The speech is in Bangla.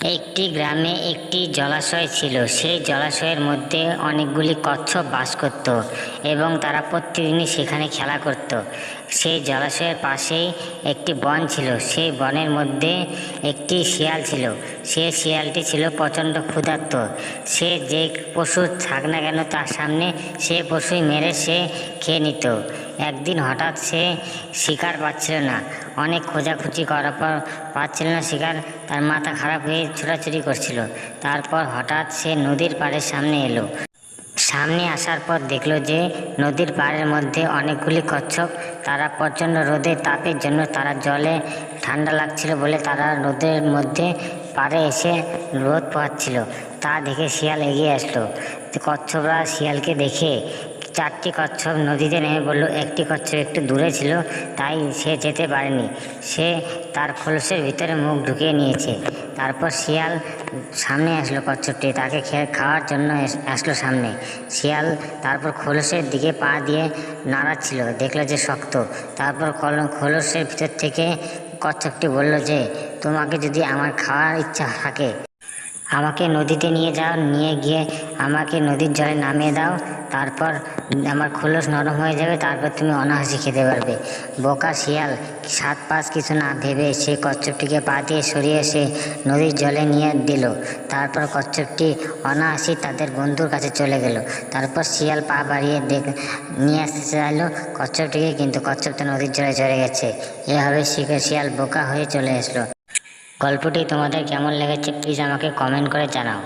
একটি গ্রামে একটি জলাশয় ছিল। সেই জলাশয়ের মধ্যে অনেকগুলি কচ্ছপ বাস করত এবং তারা প্রতিদিনই সেখানে খেলা করত। সেই জলাশয়ের পাশেই একটি বন ছিল। সেই বনের মধ্যে একটি শিয়াল ছিল। সে শিয়ালটি ছিল প্রচণ্ড ক্ষুধার্ত। সে যে পশু থাক না কেন তার সামনে সে পশুই মেরে সে খেয়ে নিত। একদিন হঠাৎ সে শিকার পাচ্ছিল না। অনেক খোঁজাখুঁজি করার পর পাচ্ছিল না শিকার। তার মাথা খারাপ হয়ে ছোটাছুটি করছিল। তারপর হঠাৎ সে নদীর পাড়ের সামনে এলো। সামনে আসার পর দেখলো যে নদীর পাড়ের মধ্যে অনেকগুলি কচ্ছপ। তারা প্রচণ্ড রোদের তাপের জন্য তারা জলে ঠান্ডা লাগছিল বলে তারা রোদের মধ্যে পাড়ে এসে রোদ পোহাচ্ছিল। তা দেখে শিয়াল এগিয়ে আসলো। কচ্ছপরা শিয়ালকে দেখে চারটি কচ্ছপ নদীতে নেমে বলল। একটি কচ্ছপ একটু দূরে ছিল, তাই সে যেতে পারেনি। সে তার খোলসের ভিতরে মুখ ঢুকিয়ে নিয়েছে। তারপর শিয়াল সামনে আসলো। কচ্ছপটি তাকে খাওয়ার জন্য আসলো সামনে। শিয়াল তারপর খোলসের দিকে পা দিয়ে নাড়াচ্ছিল, দেখলো যে শক্ত। তারপর খোলসের ভিতর থেকে কচ্ছপটি বলল যে, তোমাকে যদি আমার খাওয়ার ইচ্ছা থাকে আমাকে নদীতে নিয়ে যাও, নিয়ে গিয়ে আমাকে নদীর জলে নামিয়ে দাও। তারপর আমার খোলস নরম হয়ে যাবে, তারপর তুমি অনায়াসে খেতে পারবে। বোকা শিয়াল সাত পাঁচ কিছু না ভেবে সে কচ্ছপটিকে পা দিয়ে সরিয়ে সে নদীর জলে নিয়ে দিল। তারপর কচ্ছপটি অনায়াসে তাদের বন্ধুর কাছে চলে গেল। তারপর শিয়াল পা বাড়িয়ে নিয়ে আসতে চাইলো কচ্ছপটিকে, কিন্তু কচ্ছপ তো নদীর জলে চলে গেছে। এভাবে শিয়াল বোকা হয়ে চলে আসলো। গল্পটি তোমাদের কেমন লেগেছে প্লিজ আমাকে কমেন্ট করে জানাও।